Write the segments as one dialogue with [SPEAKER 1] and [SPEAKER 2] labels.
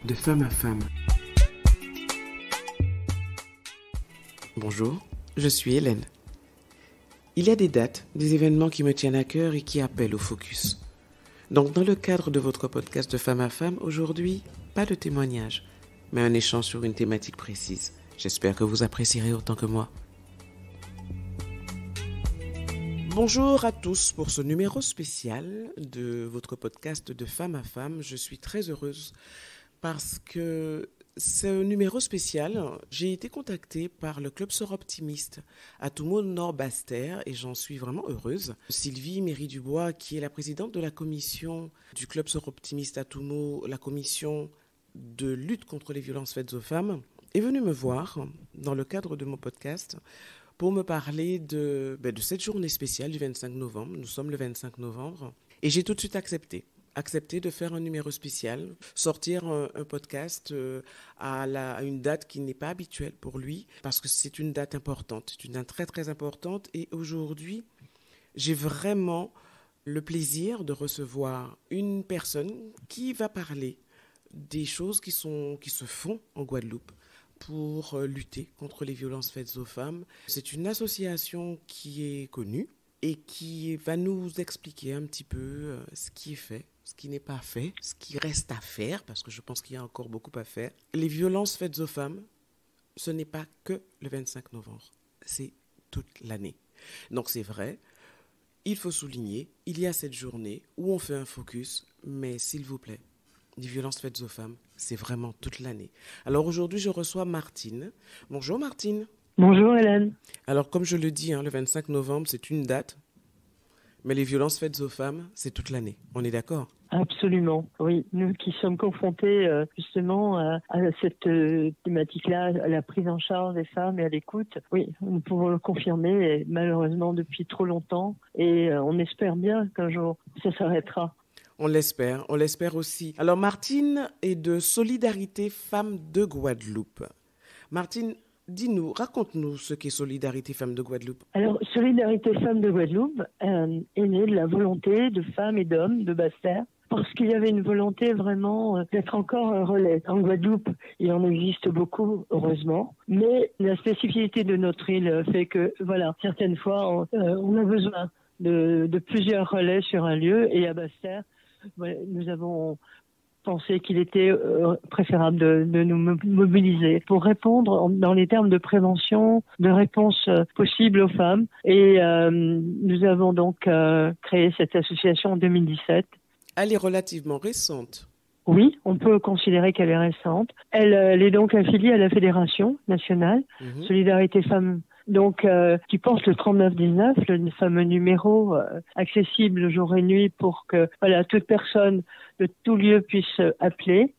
[SPEAKER 1] de femme à femme. Bonjour, je suis Hélène. Il y a des dates, des événements qui me tiennent à cœur et qui appellent au focus. Donc dans le cadre de votre podcast de femme à femme, aujourd'hui, pas de témoignage, mais un échange sur une thématique précise. J'espère que vous apprécierez autant que moi. Bonjour à tous pour ce numéro spécial de votre podcast de femme à femme. Je suis très heureuse parce que ce numéro spécial, j'ai été contactée par le Club Sœurs Optimistes à Toumo Nord Basse-Terre et j'en suis vraiment heureuse. Sylvie Méry-Dubois, qui est la présidente de la commission du Club Sœurs Optimistes à Toumo, la commission de lutte contre les violences faites aux femmes, est venue me voir dans le cadre de mon podcast pour me parler de cette journée spéciale du 25 novembre. Nous sommes le 25 novembre et j'ai tout de suite accepté de faire un numéro spécial, sortir un podcast à une date qui n'est pas habituelle pour lui, parce que c'est une date importante, c'est une date très très importante. Et aujourd'hui, j'ai vraiment le plaisir de recevoir une personne qui va parler des choses qui se font en Guadeloupe pour lutter contre les violences faites aux femmes. C'est une association qui est connue et qui va nous expliquer un petit peu ce qui est fait, ce qui n'est pas fait, ce qui reste à faire, parce que je pense qu'il y a encore beaucoup à faire. Les violences faites aux femmes, ce n'est pas que le 25 novembre, c'est toute l'année. Donc c'est vrai, il faut souligner, il y a cette journée où on fait un focus, mais s'il vous plaît, les violences faites aux femmes, c'est vraiment toute l'année. Alors aujourd'hui, je reçois Martine. Bonjour Martine.
[SPEAKER 2] Bonjour Hélène.
[SPEAKER 1] Alors comme je le dis, le 25 novembre, c'est une date, mais les violences faites aux femmes, c'est toute l'année. On est d'accord ?
[SPEAKER 2] Absolument, oui. Nous qui sommes confrontés justement à cette thématique-là, à la prise en charge des femmes et à l'écoute, oui, nous pouvons le confirmer, et malheureusement depuis trop longtemps, et on espère bien qu'un jour ça s'arrêtera.
[SPEAKER 1] On l'espère aussi. Alors Martine est de Solidarité Femmes de Guadeloupe. Martine, dis-nous, raconte-nous ce qu'est Solidarité Femmes de Guadeloupe.
[SPEAKER 2] Alors, Solidarité Femmes de Guadeloupe est née de la volonté de femmes et d'hommes de Basse-Terre, parce qu'il y avait une volonté vraiment d'être encore un relais. En Guadeloupe, il en existe beaucoup, heureusement, mais la spécificité de notre île fait que, voilà, certaines fois, on a besoin de plusieurs relais sur un lieu, et à Basse-Terre, nous avons pensé qu'il était préférable de nous mobiliser pour répondre dans les termes de prévention, de réponse possible aux femmes. Et nous avons donc créé cette association en 2017.
[SPEAKER 1] Elle est relativement récente.
[SPEAKER 2] Oui, on peut considérer qu'elle est récente. Elle est donc affiliée à la Fédération nationale Solidarité Femmes, donc qui porte le 3919, le fameux numéro accessible jour et nuit pour que toute personne de tout lieu puisse appeler.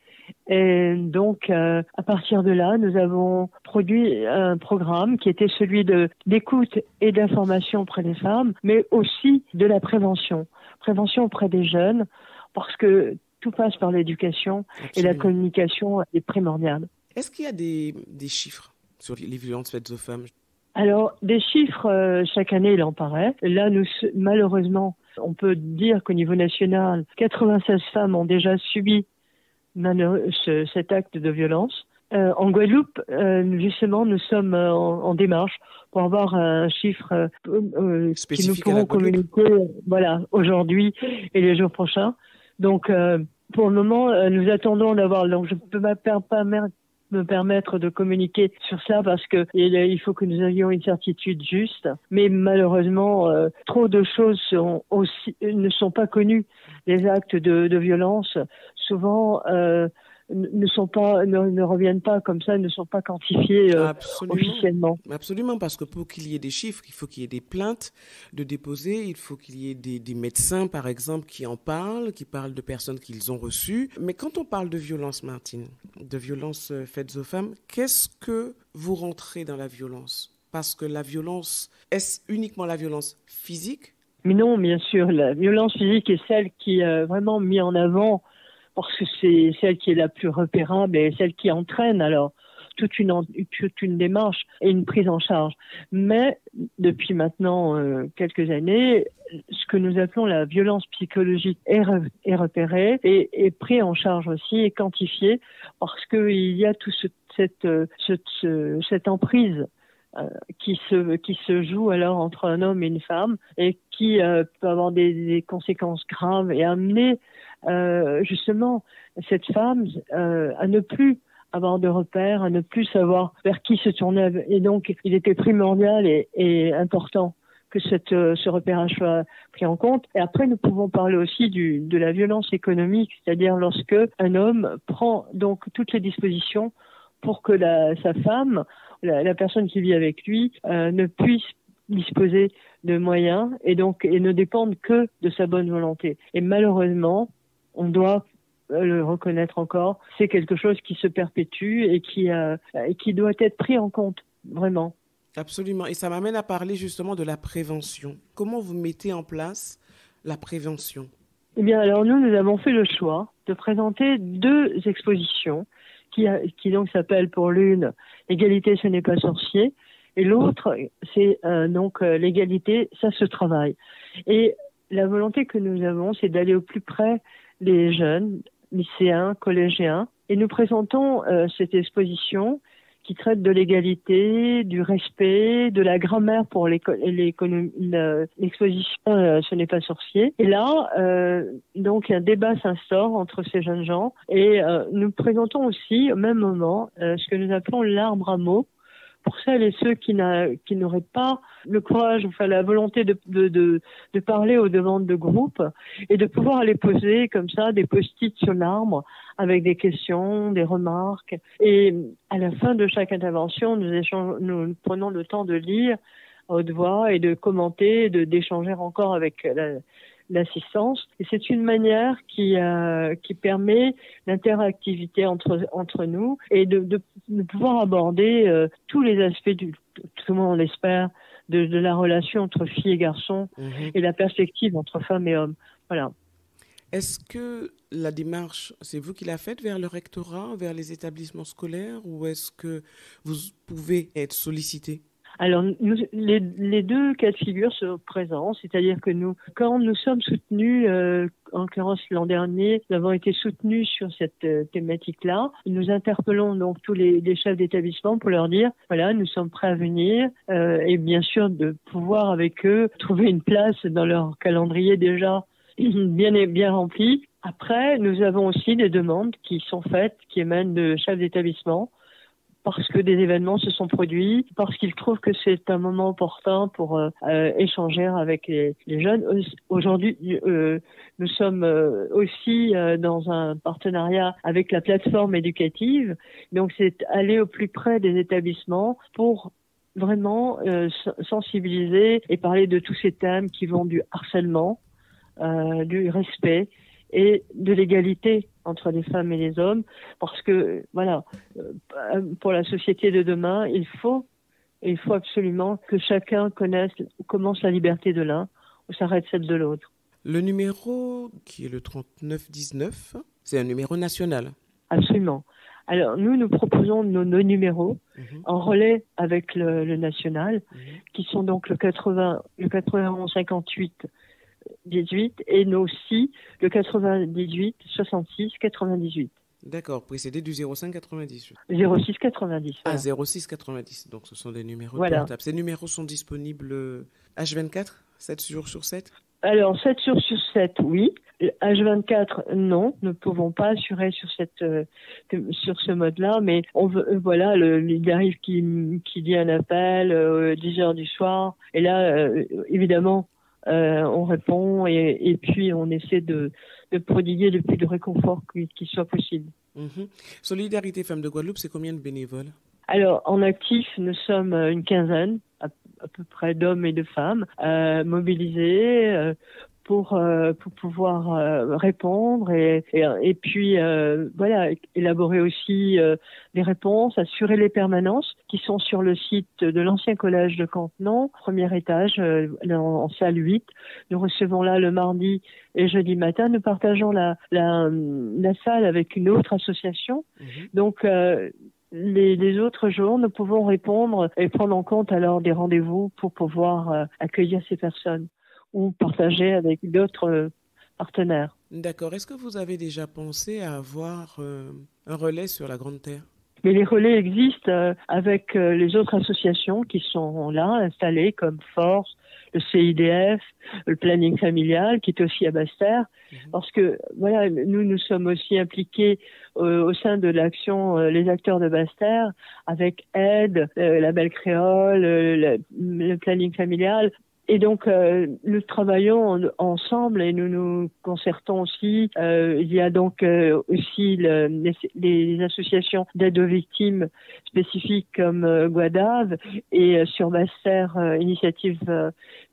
[SPEAKER 2] Et donc à partir de là, nous avons produit un programme qui était celui d'écoute et d'information auprès des femmes, mais aussi de la prévention auprès des jeunes, parce que tout passe par l'éducation. Absolument. Et la communication est primordiale.
[SPEAKER 1] Est-ce qu'il y a des chiffres sur les violences faites aux femmes ?
[SPEAKER 2] Alors, des chiffres, chaque année, il en paraît. Là, malheureusement, on peut dire qu'au niveau national, 96 femmes ont déjà subi cet acte de violence. En Guadeloupe, justement, nous sommes en démarche pour avoir un chiffre qui nous pourrons communiquer aujourd'hui et les jours prochains. Donc, pour le moment, nous attendons d'avoir... Donc, je ne peux pas me permettre de communiquer sur ça parce que il faut que nous ayons une certitude juste. Mais malheureusement, trop de choses ne sont pas connues. Les actes de violence, souvent, ne reviennent pas comme ça, ne sont pas quantifiés officiellement.
[SPEAKER 1] Absolument, parce que pour qu'il y ait des chiffres, il faut qu'il y ait des plaintes de déposer, il faut qu'il y ait des médecins, par exemple, qui parlent de personnes qu'ils ont reçues. Mais quand on parle de violence, Martine, de violence faites aux femmes, qu'est-ce que vous rentrez dans la violence ? Parce que la violence, est-ce uniquement la violence physique ?
[SPEAKER 2] Mais non, bien sûr, la violence physique est celle qui est vraiment mise en avant parce que c'est celle qui est la plus repérable et celle qui entraîne alors toute une démarche et une prise en charge. Mais depuis maintenant quelques années, ce que nous appelons la violence psychologique est repérée et est pris en charge aussi et quantifié parce qu'il y a tout cette emprise qui se joue alors entre un homme et une femme et qui peut avoir des conséquences graves et amener justement cette femme à ne plus avoir de repères, à ne plus savoir vers qui se tourner. Et donc, il était primordial et important que ce repérage soit pris en compte. Et après, nous pouvons parler aussi de la violence économique, c'est-à-dire lorsque un homme prend donc toutes les dispositions pour que sa femme, la personne qui vit avec lui, ne puisse disposer de moyens et ne dépendre que de sa bonne volonté. Et malheureusement, on doit le reconnaître encore, c'est quelque chose qui se perpétue et qui doit être pris en compte, vraiment.
[SPEAKER 1] Absolument. Et ça m'amène à parler justement de la prévention. Comment vous mettez en place la prévention?
[SPEAKER 2] Eh bien, alors nous avons fait le choix de présenter 2 expositions qui donc s'appellent pour l'une « L'égalité, ce n'est pas sorcier » et l'autre, c'est l'égalité, ça se travaille. Et la volonté que nous avons, c'est d'aller au plus près des jeunes, lycéens, collégiens, et nous présentons cette exposition qui traite de l'égalité, du respect, de la grammaire pour l'exposition Ce n'est pas sorcier. Et là, donc un débat s'instaure entre ces jeunes gens et nous présentons aussi au même moment ce que nous appelons l'arbre à mots pour celles et ceux qui n'auraient pas le courage, enfin la volonté de parler aux demandes de groupe et de pouvoir aller poser comme ça des post-it sur l'arbre avec des questions, des remarques. Et à la fin de chaque intervention, nous prenons le temps de lire à haute voix et de commenter, d'échanger encore avec l'assistance. Et c'est une manière qui permet l'interactivité entre nous et de pouvoir aborder tous les aspects tout le monde l'espère, de la relation entre filles et garçons et la perspective entre femmes et hommes. Voilà.
[SPEAKER 1] Est-ce que la démarche, c'est vous qui la faites vers le rectorat, vers les établissements scolaires, ou est-ce que vous pouvez être sollicité?
[SPEAKER 2] Alors, les 2 cas de figure sont présents, c'est-à-dire que quand nous sommes soutenus, en l'occurrence l'an dernier, nous avons été soutenus sur cette thématique-là. Nous interpellons donc tous les chefs d'établissement pour leur dire, voilà, nous sommes prêts à venir, et bien sûr de pouvoir avec eux trouver une place dans leur calendrier déjà bien rempli. Après, nous avons aussi des demandes qui sont faites, qui émanent de chefs d'établissement, parce que des événements se sont produits, parce qu'ils trouvent que c'est un moment opportun pour échanger avec les jeunes. Aujourd'hui, nous sommes aussi dans un partenariat avec la plateforme éducative. Donc, c'est aller au plus près des établissements pour vraiment sensibiliser et parler de tous ces thèmes qui vont du harcèlement, du respect et de l'égalité entre les femmes et les hommes, parce que voilà, pour la société de demain, il faut absolument que chacun connaisse où commence la liberté de l'un, où s'arrête celle de l'autre.
[SPEAKER 1] Le numéro qui est le 3919, c'est un numéro national.
[SPEAKER 2] Absolument. Alors nous proposons nos numéros en relais avec le national, qui sont donc le 91 58 18 et nous aussi le 98 66 98.
[SPEAKER 1] D'accord, précédé du 05 90.
[SPEAKER 2] 06 90.
[SPEAKER 1] Voilà. Ah, 06 90, donc ce sont des numéros portables. Ces numéros sont disponibles H24, 7 jours sur 7? Alors,
[SPEAKER 2] 7 jours sur 7, oui. H24, non, nous ne pouvons pas assurer sur ce mode-là, mais il arrive qu'il y ait un appel 10 heures du soir, et là, évidemment, on répond et puis on essaie de prodiguer le plus de réconfort qui soit possible.
[SPEAKER 1] Solidarité Femmes de Guadeloupe, c'est combien de bénévoles? Alors,
[SPEAKER 2] en actif, nous sommes une quinzaine, à peu près d'hommes et de femmes, mobilisés pour pouvoir répondre et puis élaborer aussi des réponses, assurer les permanences qui sont sur le site de l'ancien collège de Cantenon, premier étage, en salle 8. Nous recevons là le mardi et jeudi matin. Nous partageons la salle avec une autre association. Donc les autres jours, nous pouvons répondre et prendre en compte alors des rendez-vous pour pouvoir accueillir ces personnes ou partager avec d'autres partenaires.
[SPEAKER 1] D'accord. Est-ce que vous avez déjà pensé à avoir un relais sur la Grande Terre?
[SPEAKER 2] Mais les relais existent avec les autres associations qui sont là, installées, comme Force, le CIDF, le planning familial, qui est aussi à Basse-Terre. Parce que, voilà, nous sommes aussi impliqués au sein de l'action Les Acteurs de Basse-Terre, avec Aide, la Belle Créole, le planning familial. Et donc, nous travaillons ensemble et nous nous concertons aussi. Il y a donc aussi les associations d'aide aux victimes spécifiques comme Guadave et sur Basse-Terre, Initiative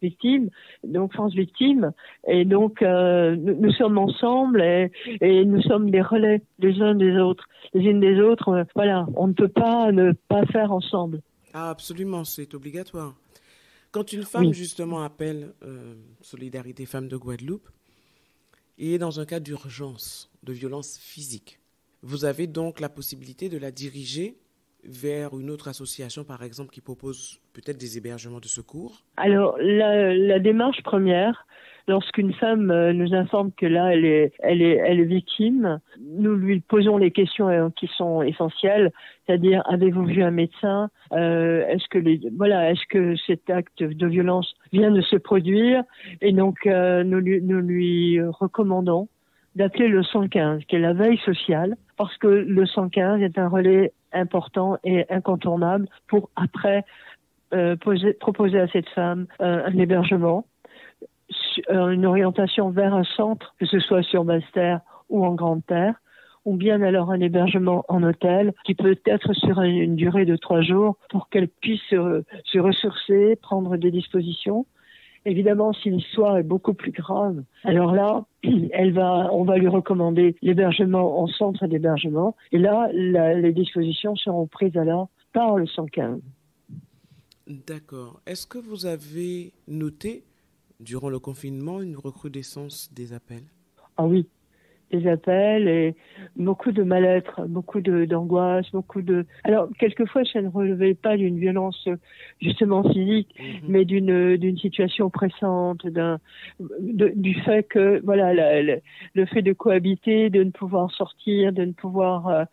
[SPEAKER 2] Victime, donc France Victime. Et donc, nous sommes ensemble et nous sommes des relais les uns des autres, les unes des autres. Voilà, on ne peut pas ne pas faire ensemble.
[SPEAKER 1] Ah, absolument, c'est obligatoire. Quand une femme,
[SPEAKER 2] Oui.
[SPEAKER 1] justement, appelle Solidarité Femmes de Guadeloupe et est dans un cas d'urgence, de violence physique, vous avez donc la possibilité de la diriger vers une autre association, par exemple, qui propose peut-être des hébergements de secours?
[SPEAKER 2] Alors, la démarche première, lorsqu'une femme nous informe que là, elle est victime, nous lui posons les questions qui sont essentielles, c'est-à-dire, avez-vous vu un médecin? Est-ce que cet acte de violence vient de se produire? Et donc, nous lui recommandons d'appeler le 115, qui est la veille sociale, parce que le 115 est un relais important et incontournable pour après proposer à cette femme un hébergement, une orientation vers un centre, que ce soit sur Basse-Terre ou en Grande Terre, ou bien alors un hébergement en hôtel qui peut être sur une durée de 3 jours pour qu'elle puisse se ressourcer, prendre des dispositions. Évidemment, si l'histoire est beaucoup plus grave, alors là, on va lui recommander l'hébergement en centre d'hébergement. Et là, les dispositions seront prises alors par le 115.
[SPEAKER 1] D'accord. Est-ce que vous avez noté, durant le confinement, une recrudescence des appels?
[SPEAKER 2] Ah oui, des appels et beaucoup de mal-être, beaucoup d'angoisse, Alors, quelquefois, ça ne relevait pas d'une violence justement physique, mais d'une situation oppressante, du fait que, voilà, le fait de cohabiter, de ne pouvoir sortir, de ne pouvoir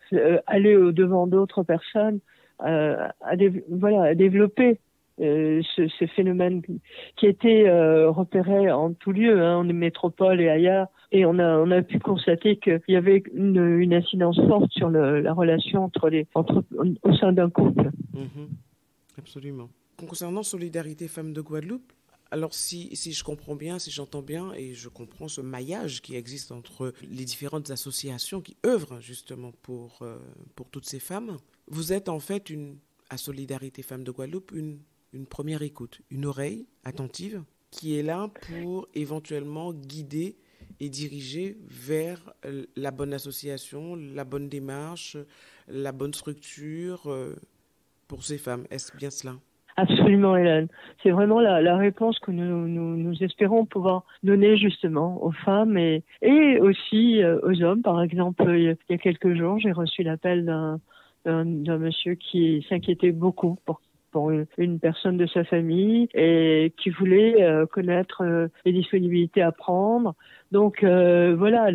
[SPEAKER 2] aller au-devant d'autres personnes, à développer ce phénomène qui était repéré en tout lieu, en métropole et ailleurs, et on a pu constater qu'il y avait une incidence forte sur la relation au sein d'un couple.
[SPEAKER 1] Absolument. Concernant Solidarité Femmes de Guadeloupe, alors si je comprends bien, si j'entends bien et je comprends ce maillage qui existe entre les différentes associations qui œuvrent justement pour toutes ces femmes, vous êtes en fait à Solidarité Femmes de Guadeloupe une première écoute, une oreille attentive qui est là pour éventuellement guider et diriger vers la bonne association, la bonne démarche, la bonne structure pour ces femmes. Est-ce bien cela?
[SPEAKER 2] Absolument, Hélène. C'est vraiment la réponse que nous espérons pouvoir donner justement aux femmes et aussi aux hommes. Par exemple, il y a quelques jours, j'ai reçu l'appel d'un monsieur qui s'inquiétait beaucoup pour une personne de sa famille et qui voulait connaître les disponibilités à prendre. Donc voilà,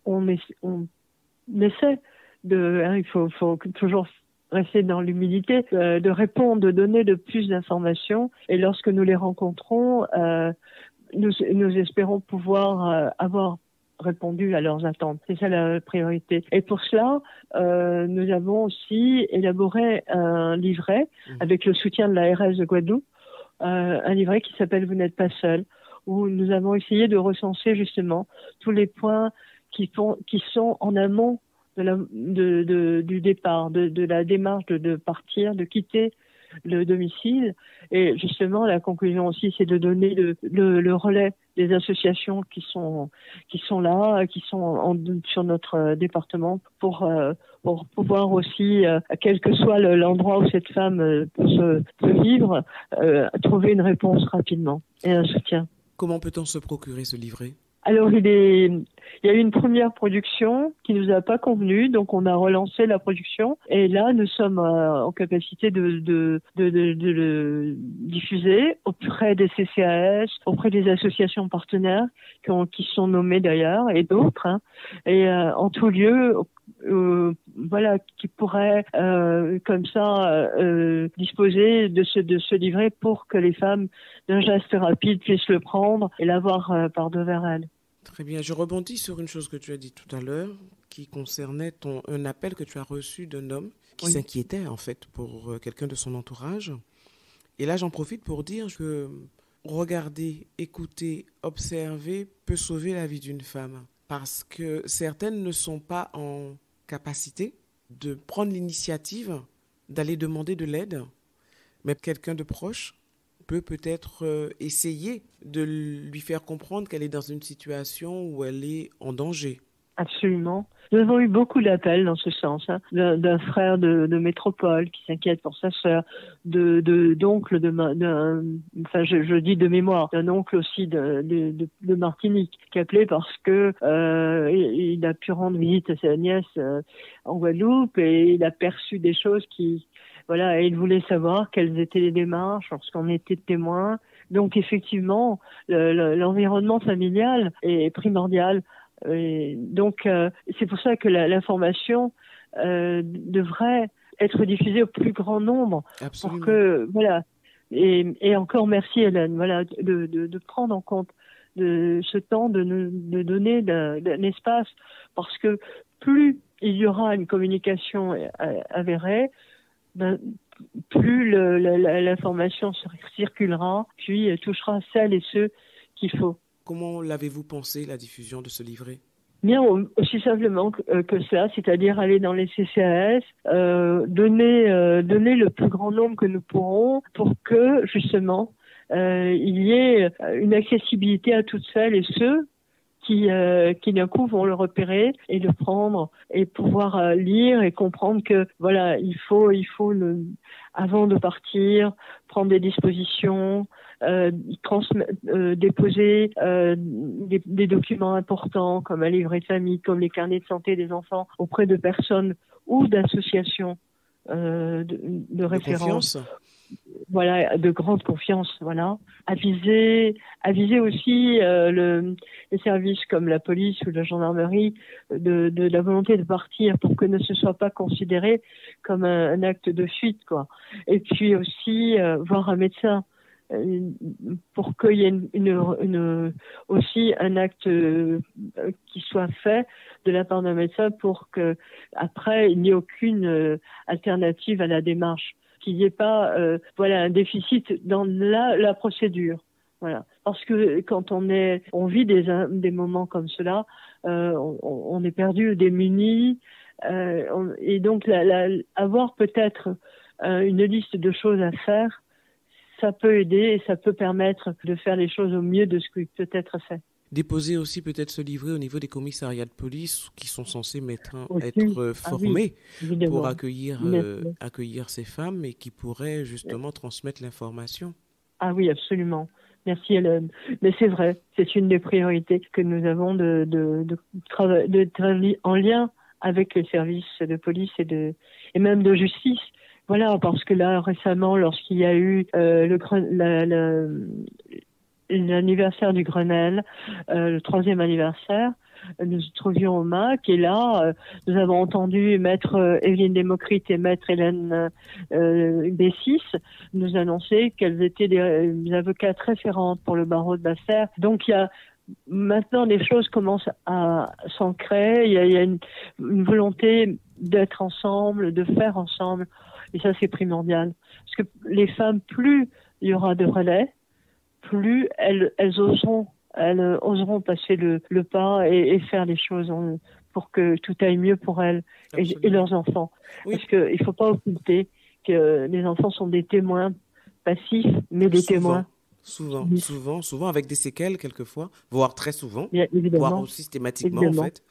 [SPEAKER 2] on essaie il faut toujours rester dans l'humilité, de répondre, de donner de plus d'informations. Et lorsque nous les rencontrons, nous espérons pouvoir avoir répondu à leurs attentes. C'est ça la priorité. Et pour cela, nous avons aussi élaboré un livret avec le soutien de la RS de Guadeloupe, un livret qui s'appelle « Vous n'êtes pas seul », où nous avons essayé de recenser justement tous les points qui sont en amont du départ, de la démarche de partir, de quitter le domicile. Et justement, la conclusion aussi, c'est de donner le relais des associations qui sont là, qui sont sur notre département pour pouvoir aussi, quel que soit l'endroit où cette femme peut vivre, trouver une réponse rapidement et un soutien.
[SPEAKER 1] Comment peut-on se procurer ce livret?
[SPEAKER 2] Alors, il y a eu une première production qui nous a pas convenu, donc on a relancé la production. Et là, nous sommes en capacité de le diffuser auprès des CCAS, auprès des associations partenaires qui sont nommées d'ailleurs, et d'autres. Hein. Et en tout lieu, voilà, qui pourraient comme ça disposer de ce livret pour que les femmes d'un geste rapide puissent le prendre et l'avoir par devers elles.
[SPEAKER 1] Très bien. Je rebondis sur une chose que tu as dit tout à l'heure, qui concernait un appel que tu as reçu d'un homme qui s'inquiétait en fait pour quelqu'un de son entourage. Et là, j'en profite pour dire que regarder, écouter, observer peut sauver la vie d'une femme. Parce que certaines ne sont pas en capacité de prendre l'initiative d'aller demander de l'aide, mais quelqu'un de proche peut peut-être essayer de lui faire comprendre qu'elle est dans une situation où elle est en danger.
[SPEAKER 2] Absolument. Nous avons eu beaucoup d'appels dans ce sens, hein, d'un frère de métropole qui s'inquiète pour sa sœur, d'oncle, enfin je dis de mémoire, d'un oncle aussi de Martinique qui appelait parce que il a pu rendre visite à sa nièce en Guadeloupe et il a perçu des choses voilà, et il voulait savoir quelles étaient les démarches lorsqu'on était témoin. Donc effectivement, l'environnement familial est primordial. Et donc c'est pour ça que l'information devrait être diffusée au plus grand nombre.
[SPEAKER 1] Absolument.
[SPEAKER 2] Pour que voilà, et encore merci Hélène, voilà, de prendre en compte de ce temps, de donner d'un espace, parce que plus il y aura une communication avérée, plus l'information circulera, puis touchera celles et ceux qu'il faut.
[SPEAKER 1] Comment l'avez-vous pensé, la diffusion de ce livret ?
[SPEAKER 2] Bien, aussi simplement que cela, c'est-à-dire aller dans les CCAS, donner le plus grand nombre que nous pourrons pour que, justement, il y ait une accessibilité à toutes celles et ceux qui d'un coup vont le repérer et le prendre et pouvoir lire et comprendre que voilà, il faut avant de partir prendre des dispositions, déposer des documents importants comme un livret de famille, comme les carnets de santé des enfants auprès de personnes ou d'associations de référence. Voilà, de grande confiance, voilà. Aviser aussi les services comme la police ou la gendarmerie de la volonté de partir pour que ne se soit pas considéré comme un acte de fuite, quoi. Et puis aussi voir un médecin pour qu'il y ait aussi un acte qui soit fait de la part d'un médecin pour que après il n'y ait aucune alternative à la démarche, qu'il n'y ait pas un déficit dans la procédure. Voilà. Parce que quand on vit des moments comme cela, on est perdu, démuni, et donc avoir peut-être une liste de choses à faire, ça peut aider et ça peut permettre de faire les choses au mieux de ce qui peut être fait.
[SPEAKER 1] Déposer aussi peut-être ce livret au niveau des commissariats de police qui sont censés être formés pour accueillir ces femmes et qui pourraient justement transmettre l'information.
[SPEAKER 2] Ah oui, absolument. Merci Hélène. Mais c'est vrai, c'est une des priorités que nous avons de travailler en lien avec les services de police et même de justice. Voilà, parce que là, récemment, lorsqu'il y a eu l'anniversaire du Grenelle, le 3e anniversaire, nous nous trouvions au MAC et là, nous avons entendu Maître Evelyne Democrite et Maître Hélène Bessis nous annoncer qu'elles étaient des avocates référentes pour le barreau de Basse-Terre. Donc, maintenant, les choses commencent à s'ancrer. Il y a une volonté d'être ensemble, de faire ensemble. Et ça, c'est primordial. Parce que les femmes, plus il y aura de relais, plus elles oseront passer le pas et faire les choses pour que tout aille mieux pour elles et leurs enfants. Oui. Parce qu'il ne faut pas occulter que les enfants sont des témoins passifs, mais des témoins.
[SPEAKER 1] Souvent avec des séquelles quelquefois, voire très souvent, voire systématiquement en fait.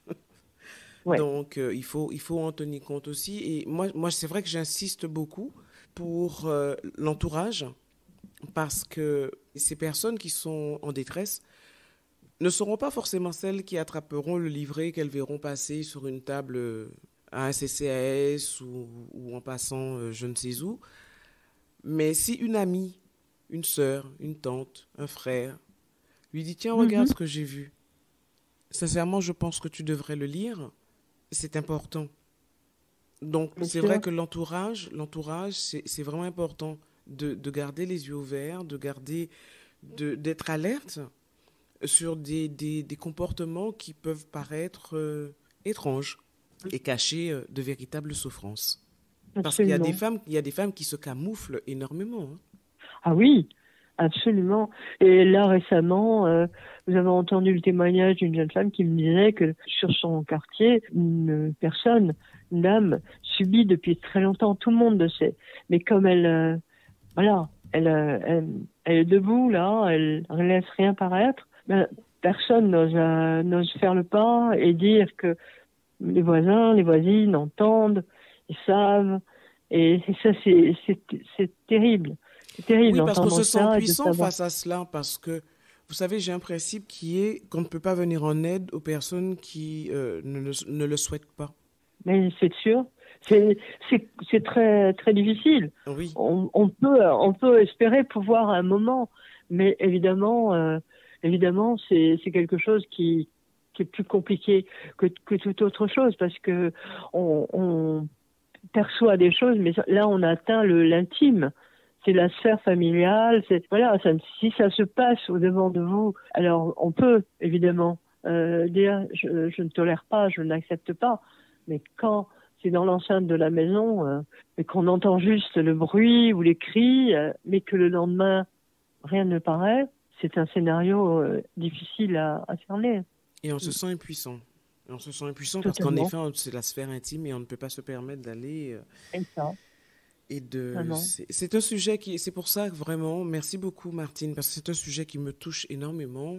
[SPEAKER 1] Ouais. Donc, il faut en tenir compte aussi. Et moi c'est vrai que j'insiste beaucoup pour l'entourage, parce que ces personnes qui sont en détresse ne seront pas forcément celles qui attraperont le livret qu'elles verront passer sur une table à un CCAS ou en passant je ne sais où. Mais si une amie, une sœur, une tante, un frère lui dit tiens, regarde
[SPEAKER 2] Mhm.
[SPEAKER 1] ce que j'ai vu. Sincèrement, je pense que tu devrais le lire. C'est important. Donc,
[SPEAKER 2] Bien
[SPEAKER 1] c'est vrai
[SPEAKER 2] sûr.
[SPEAKER 1] que l'entourage, c'est vraiment important de garder les yeux ouverts, d'être alerte sur des comportements qui peuvent paraître étranges et cacher de véritables souffrances. Parce qu'il y a des
[SPEAKER 2] Absolument.
[SPEAKER 1] femmes, il y a des femmes qui se camouflent énormément, hein.
[SPEAKER 2] Ah oui, absolument. Et là, récemment, vous avez entendu le témoignage d'une jeune femme qui me disait que sur son quartier, une personne, une dame, subit depuis très longtemps, tout le monde le sait. Mais comme voilà, elle est debout là, elle ne laisse rien paraître, ben, personne n'ose faire le pas et dire que les voisins, les voisines entendent, ils savent. Et ça, c'est terrible. C'est terrible
[SPEAKER 1] Oui, parce qu'on
[SPEAKER 2] d'entendre
[SPEAKER 1] se sent
[SPEAKER 2] ça et de
[SPEAKER 1] puissant
[SPEAKER 2] savoir.
[SPEAKER 1] face à cela, parce que, vous savez, j'ai un principe qui est qu'on ne peut pas venir en aide aux personnes qui ne le souhaitent pas.
[SPEAKER 2] Mais c'est sûr, c'est c'est très très difficile.
[SPEAKER 1] Oui,
[SPEAKER 2] On peut espérer pouvoir à un moment, mais évidemment c'est quelque chose qui est plus compliqué que toute autre chose parce que on perçoit des choses, mais là on atteint l'intime. C'est la sphère familiale. Voilà, si ça se passe au devant de vous, alors on peut évidemment dire je ne tolère pas, je n'accepte pas. Mais quand c'est dans l'enceinte de la maison et qu'on entend juste le bruit ou les cris, mais que le lendemain rien ne paraît, c'est un scénario difficile à cerner.
[SPEAKER 1] et on se sent impuissant. Et on se sent impuissant parce qu'en
[SPEAKER 2] Totalement.
[SPEAKER 1] effet, c'est la sphère intime et on ne peut pas se permettre d'aller
[SPEAKER 2] Et ça,
[SPEAKER 1] et
[SPEAKER 2] non,
[SPEAKER 1] de.
[SPEAKER 2] non.
[SPEAKER 1] C'est un sujet qui. C'est pour ça que vraiment, merci beaucoup Martine, parce que c'est un sujet qui me touche énormément.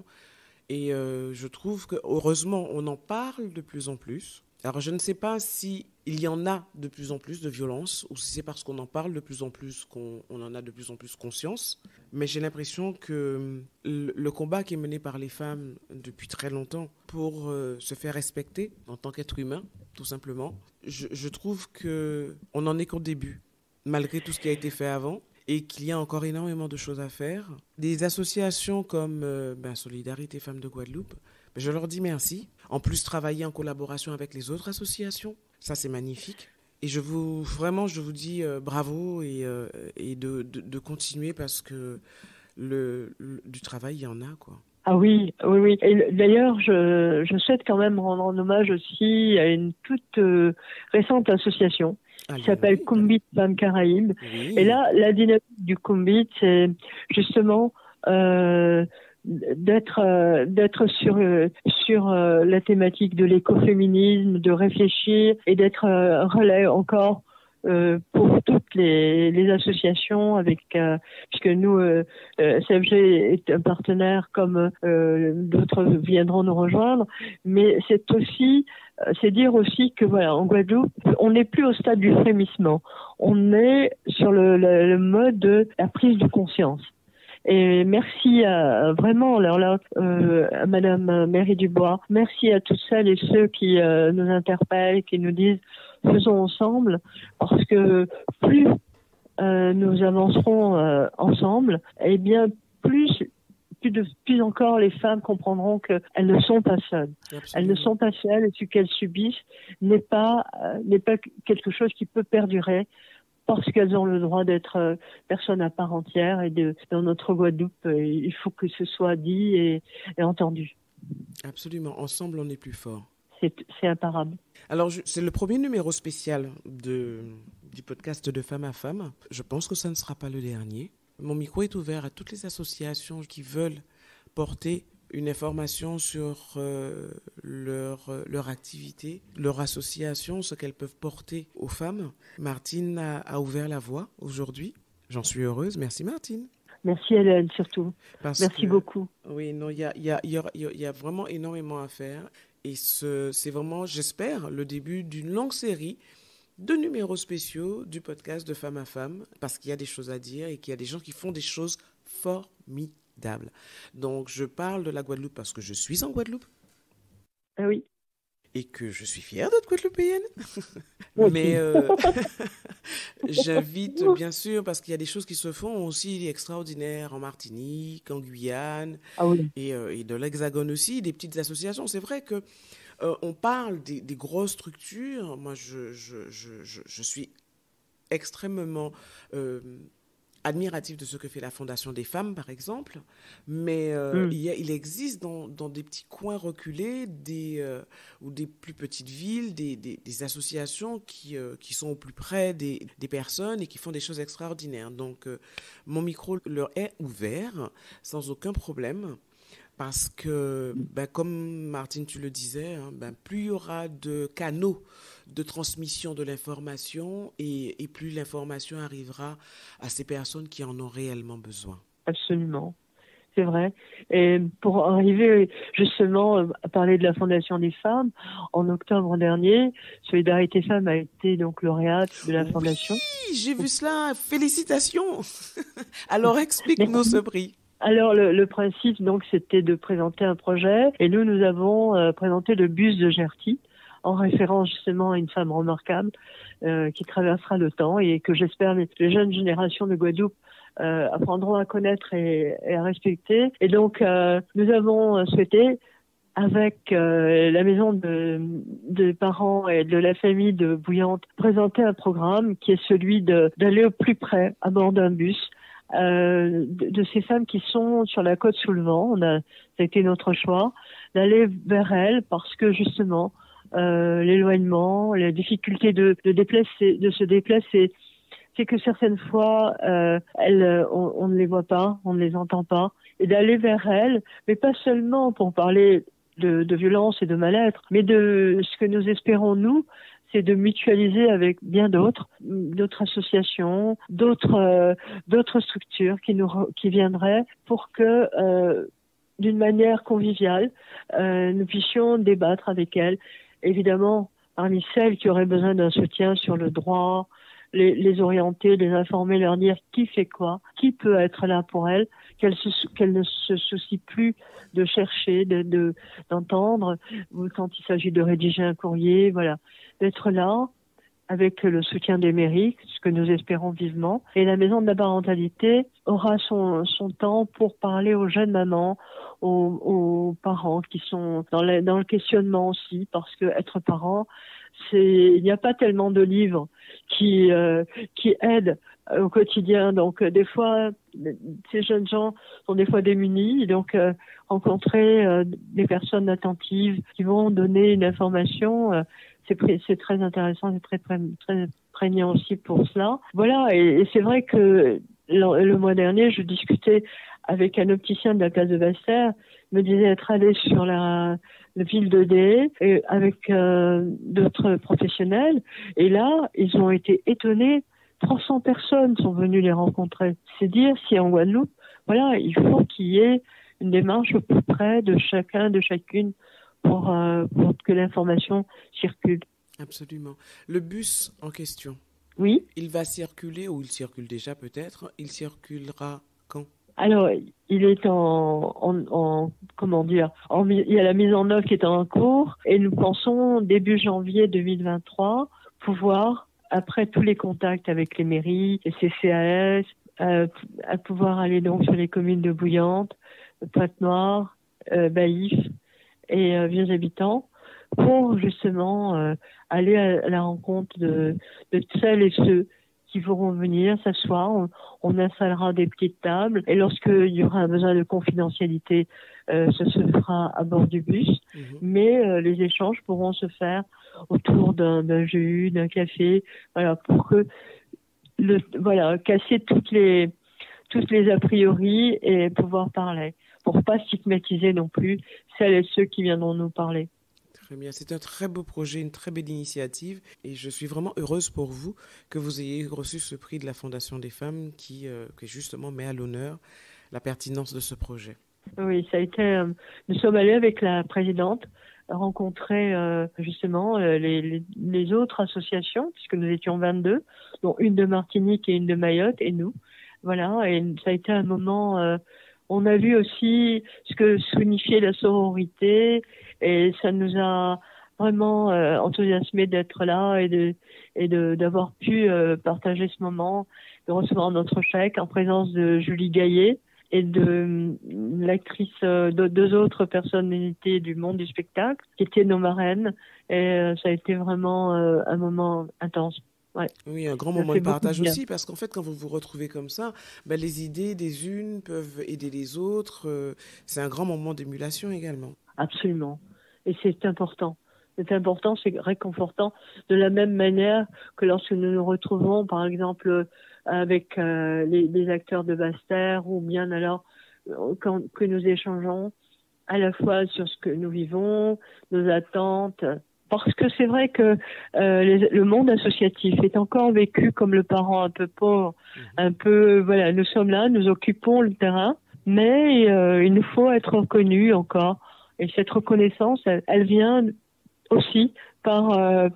[SPEAKER 1] Et je trouve que heureusement, on en parle de plus en plus. Alors, je ne sais pas si il y en a de plus en plus de violence ou si c'est parce qu'on en parle de plus en plus qu'on en a de plus en plus conscience. Mais j'ai l'impression que le combat qui est mené par les femmes depuis très longtemps pour se faire respecter en tant qu'être humain, tout simplement, je trouve que on n'en est qu'au début, malgré tout ce qui a été fait avant et qu'il y a encore énormément de choses à faire. Des associations comme Solidarité Femmes de Guadeloupe, je leur dis merci. En plus, travailler en collaboration avec les autres associations, ça c'est magnifique. Et vraiment, je vous dis bravo et de continuer parce que du travail, il y en a, quoi.
[SPEAKER 2] Ah oui, oui, oui. Et d'ailleurs, je souhaite quand même rendre un hommage aussi à une toute récente association qui
[SPEAKER 1] Allez,
[SPEAKER 2] s'appelle
[SPEAKER 1] oui,
[SPEAKER 2] Kumbit Femmes Caraïbes. Et
[SPEAKER 1] oui,
[SPEAKER 2] là, la dynamique du Kumbit, c'est justement d'être sur la thématique de l'écoféminisme, de réfléchir et d'être relais encore pour toutes les associations avec puisque nous CFG est un partenaire comme d'autres viendront nous rejoindre, mais c'est dire aussi que voilà, en Guadeloupe, on n'est plus au stade du frémissement, on est sur le mode de la prise de conscience. Et merci vraiment alors là, à Madame Mairie Dubois, merci à toutes celles et ceux qui nous interpellent, qui nous disent faisons ensemble, parce que plus nous avancerons ensemble, et bien plus encore les femmes comprendront qu'elles ne sont pas seules. Elles ne
[SPEAKER 1] absolument.
[SPEAKER 2] sont pas seules et ce qu'elles subissent n'est pas quelque chose qui peut perdurer parce qu'elles ont le droit d'être personnes à part entière et dans notre Guadeloupe, il faut que ce soit dit et entendu.
[SPEAKER 1] Absolument. Ensemble, on est plus fort.
[SPEAKER 2] C'est imparable.
[SPEAKER 1] Alors, c'est le premier numéro spécial du podcast de Femme à Femme. Je pense que ça ne sera pas le dernier. Mon micro est ouvert à toutes les associations qui veulent porter une information sur leur activité, leur association, ce qu'elles peuvent porter aux femmes. Martine a ouvert la voie aujourd'hui. J'en suis heureuse. Merci Martine.
[SPEAKER 2] Merci Hélène surtout.
[SPEAKER 1] Parce
[SPEAKER 2] Merci
[SPEAKER 1] que,
[SPEAKER 2] beaucoup.
[SPEAKER 1] oui, non, il y a vraiment énormément à faire. Et c'est vraiment, j'espère, le début d'une longue série de numéros spéciaux du podcast de Femme à Femme. Parce qu'il y a des choses à dire et qu'il y a des gens qui font des choses formidables. formidable. Donc, je parle de la Guadeloupe parce que je suis en Guadeloupe
[SPEAKER 2] Ah oui,
[SPEAKER 1] et que je suis fière d'être guadeloupéenne.
[SPEAKER 2] moi
[SPEAKER 1] Mais
[SPEAKER 2] aussi.
[SPEAKER 1] j'invite bien sûr parce qu'il y a des choses qui se font aussi extraordinaires en Martinique, en Guyane
[SPEAKER 2] Ah oui.
[SPEAKER 1] et de l'Hexagone aussi, des petites associations. C'est vrai que on parle des grosses structures. Moi, je suis extrêmement euh, admiratif de ce que fait la Fondation des femmes, par exemple, mais
[SPEAKER 2] Hmm.
[SPEAKER 1] il existe dans des petits coins reculés ou des plus petites villes des associations qui sont au plus près des personnes et qui font des choses extraordinaires. Donc, mon micro leur est ouvert sans aucun problème. Parce que, ben, comme Martine, tu le disais, hein, ben, plus il y aura de canaux de transmission de l'information et plus l'information arrivera à ces personnes qui en ont réellement besoin.
[SPEAKER 2] Absolument. C'est vrai. Et pour arriver justement à parler de la Fondation des femmes, en octobre dernier, Solidarité Femmes a été donc lauréate de la
[SPEAKER 1] Oui,
[SPEAKER 2] Fondation.
[SPEAKER 1] j'ai vu cela. Félicitations. Alors explique-nous ce
[SPEAKER 2] Merci.
[SPEAKER 1] prix.
[SPEAKER 2] Alors le principe donc c'était de présenter un projet et nous avons présenté le bus de Gerty en référence justement à une femme remarquable qui traversera le temps et que j'espère les jeunes générations de Guadeloupe apprendront à connaître et à respecter. Et donc nous avons souhaité avec la maison de parents et de la famille de Bouillante, présenter un programme qui est celui d'aller au plus près à bord d'un bus de ces femmes qui sont sur la côte sous le vent. Ça a été notre choix d'aller vers elles parce que justement l'éloignement, la difficulté de se déplacer, c'est que certaines fois on ne les voit pas, on ne les entend pas, et d'aller vers elles, mais pas seulement pour parler de violence et de mal-être, mais de ce que nous espérons, nous, c'est de mutualiser avec bien d'autres associations, d'autres structures qui viendraient pour que, d'une manière conviviale, nous puissions débattre avec elles. Évidemment, parmi celles qui auraient besoin d'un soutien sur le droit, les orienter, les informer, leur dire qui fait quoi, qui peut être là pour elles, qu'elles ne se soucient plus de chercher, d'entendre, quand il s'agit de rédiger un courrier, voilà, d'être là avec le soutien des mairies, ce que nous espérons vivement. Et la maison de la parentalité aura son temps pour parler aux jeunes mamans, aux parents qui sont dans le questionnement aussi, parce que être parent, il n'y a pas tellement de livres qui aident au quotidien. Donc des fois, ces jeunes gens sont des fois démunis. Et donc rencontrer des personnes attentives qui vont donner une information, c'est très intéressant, c'est très prégnant aussi pour cela. Voilà, et c'est vrai que le mois dernier, je discutais avec un opticien de la place de Basse-Terre, me disait être allé sur la ville de Dé et avec d'autres professionnels. Et là, ils ont été étonnés. 300 personnes sont venues les rencontrer. C'est dire si en Guadeloupe, voilà, il faut qu'il y ait une démarche au plus près de chacun, de chacune pour que l'information circule.
[SPEAKER 1] Absolument. Le bus en question,
[SPEAKER 2] Oui.
[SPEAKER 1] il va circuler ou il circule déjà peut-être. Il circulera quand?
[SPEAKER 2] Alors, il est comment dire, il y a la mise en œuvre qui est en cours et nous pensons début janvier 2023 pouvoir, après tous les contacts avec les mairies, les CCAS, à pouvoir aller donc sur les communes de Bouillante, Pointe-Noire, Baïf et Vieux Habitants pour justement aller à la rencontre de celles et ceux qui pourront venir s'asseoir. On installera des petites tables et lorsqu'il y aura un besoin de confidentialité, ça se fera à bord du bus. Mais les échanges pourront se faire autour d'un jus, d'un café, voilà, pour que casser toutes les a priori et pouvoir parler, pour pas stigmatiser non plus celles et ceux qui viendront nous parler.
[SPEAKER 1] Très bien, c'est un très beau projet, une très belle initiative et je suis vraiment heureuse pour vous que vous ayez reçu ce prix de la Fondation des femmes qui justement met à l'honneur la pertinence de ce projet.
[SPEAKER 2] Oui, ça a été. Nous sommes allés avec la présidente rencontrer justement les autres associations, puisque nous étions 22, dont une de Martinique et une de Mayotte et nous. Voilà, et ça a été un moment On a vu aussi ce que signifiait la sororité et ça nous a vraiment enthousiasmé d'être là et d'avoir pu partager ce moment, de recevoir notre chèque en présence de Julie Gaillet et de l'actrice, de deux autres personnalités du monde du spectacle qui étaient nos marraines. Et ça a été vraiment un moment intense. Ouais.
[SPEAKER 1] Oui, un grand moment de partage aussi, parce qu'en fait, quand vous vous retrouvez comme ça, ben, les idées des unes peuvent aider les autres. C'est un grand moment d'émulation également.
[SPEAKER 2] Absolument. Et c'est important. C'est important, c'est réconfortant. De la même manière que lorsque nous nous retrouvons, par exemple, avec les acteurs de Basse-Terre, ou bien alors que nous échangeons à la fois sur ce que nous vivons, nos attentes. Parce que c'est vrai que le monde associatif est encore vécu comme le parent un peu pauvre, un peu, voilà, nous sommes là, nous occupons le terrain, mais il nous faut être reconnus encore. Et cette reconnaissance, elle vient aussi par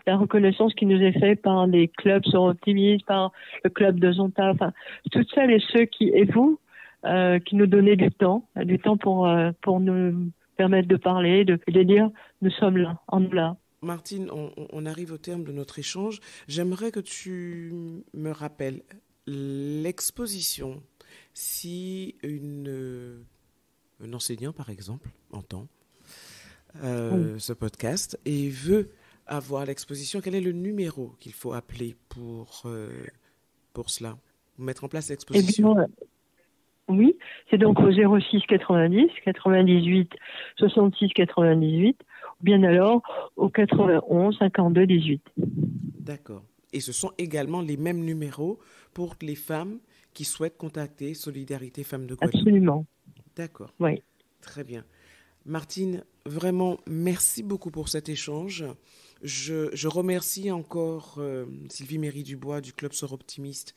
[SPEAKER 2] la reconnaissance qui nous est faite par les clubs Soroptimistes, par le club de Zonta, enfin, toutes celles et ceux et vous, qui nous donnaient du temps pour nous permettre de parler, de dire, nous sommes là, on est là.
[SPEAKER 1] Martine, on arrive au terme de notre échange. J'aimerais que tu me rappelles l'exposition. Si un enseignant, par exemple, entend ce podcast et veut avoir l'exposition, quel est le numéro qu'il faut appeler pour cela, pour mettre en place l'exposition?
[SPEAKER 2] Oui, c'est donc au 06 90 98 66 98, ou bien alors au 91 52 18.
[SPEAKER 1] D'accord. Et ce sont également les mêmes numéros pour les femmes qui souhaitent contacter Solidarité Femmes de Guadeloupe?
[SPEAKER 2] Absolument.
[SPEAKER 1] D'accord.
[SPEAKER 2] Oui.
[SPEAKER 1] Très bien. Martine, vraiment, merci beaucoup pour cet échange. Je remercie encore Sylvie Méry-Dubois du Club Soroptimiste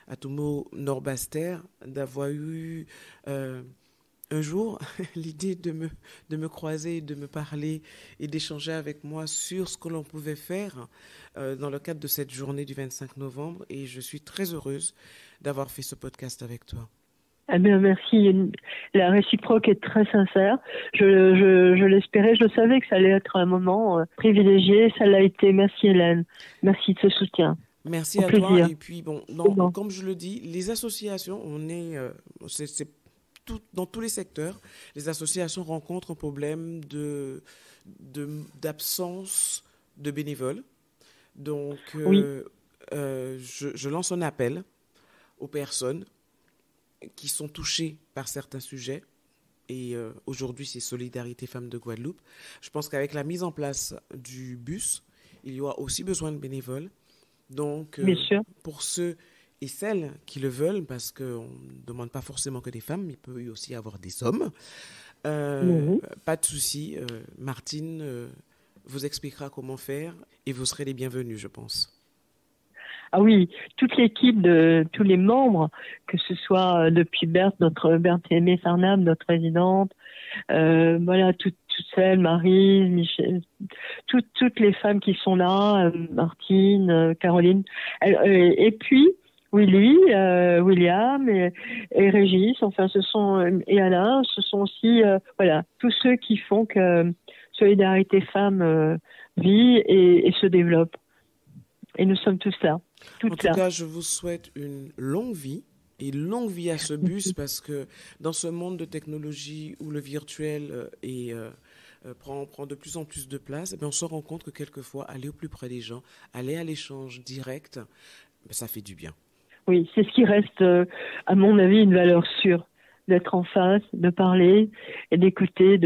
[SPEAKER 1] à Tomo Nord Basse-Terre d'avoir eu un jour l'idée de me croiser, de me parler et d'échanger avec moi sur ce que l'on pouvait faire dans le cadre de cette journée du 25 novembre. Et je suis très heureuse d'avoir fait ce podcast avec toi.
[SPEAKER 2] Eh bien, merci. La réciproque est très sincère. Je l'espérais, je savais que ça allait être un moment privilégié. Ça l'a été. Merci Hélène. Merci de ce soutien.
[SPEAKER 1] Merci à toi. Et puis, comme je le dis, les associations, c'est dans tous les secteurs, les associations rencontrent un problème d'absence de bénévoles. Donc, je lance un appel aux personnes qui sont touchées par certains sujets. Et aujourd'hui, c'est Solidarité Femmes de Guadeloupe. Je pense qu'avec la mise en place du bus, il y aura aussi besoin de bénévoles. Donc, pour ceux et celles qui le veulent, parce qu'on ne demande pas forcément que des femmes, il peut y aussi avoir des hommes, pas de souci. Martine vous expliquera comment faire et vous serez les bienvenus, je pense.
[SPEAKER 2] Ah oui, toute l'équipe de tous les membres, que ce soit depuis Berthe Aimée Sarnam, notre présidente, toutes celles, Marie, Michel, toutes les femmes qui sont là, Martine, Caroline, et puis Willy, William et Régis, enfin et Alain, ce sont aussi tous ceux qui font que Solidarité Femmes vit et se développe. Et nous sommes tous là.
[SPEAKER 1] En tout cas, je vous souhaite une longue vie et longue vie à ce bus parce que dans ce monde de technologie où le virtuel prend de plus en plus de place, on se rend compte que quelquefois, aller au plus près des gens, aller à l'échange direct, ça fait du bien.
[SPEAKER 2] Oui, c'est ce qui reste, à mon avis, une valeur sûre, d'être en face, de parler et d'écouter.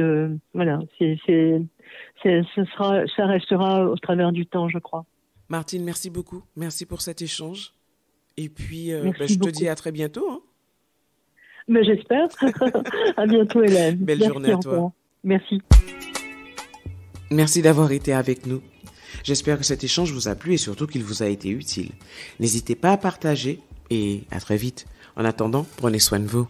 [SPEAKER 2] Ça restera au travers du temps, je crois.
[SPEAKER 1] Martine, merci beaucoup. Merci pour cet échange. Et puis, je te dis à très bientôt. Hein.
[SPEAKER 2] Mais j'espère. À bientôt, Hélène.
[SPEAKER 1] Belle journée à toi.
[SPEAKER 2] Merci.
[SPEAKER 1] Merci d'avoir été avec nous. J'espère que cet échange vous a plu et surtout qu'il vous a été utile. N'hésitez pas à partager et à très vite. En attendant, prenez soin de vous.